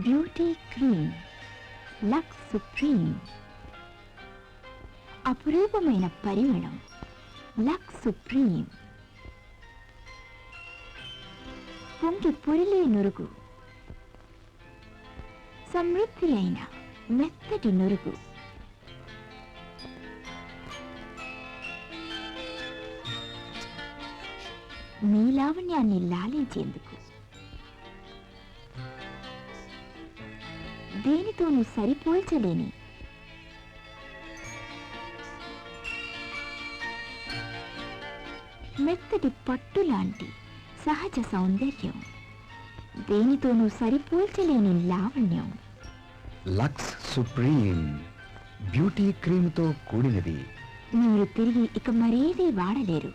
Beauty cream Lux supreme. అపురూపమైన పరిమళం Lux supreme. పొంగి పొరిలే నురుగు, సమృద్ధి అయిన మెత్తటి నురుగు. మీ లావణ్యాన్ని లాలించేందుకు దేనితోనూ సరిపోల్చలేని మెత్తటి పట్టులాంటి సహజ సౌందర్యం, దేనితోనూ సరిపోల్చలేని లావణ్యం. లక్స్ సుప్రీం బ్యూటీ క్రీమ్తో కూడినది. మీరు తిరిగి ఇక మరేదీ వాడలేరు.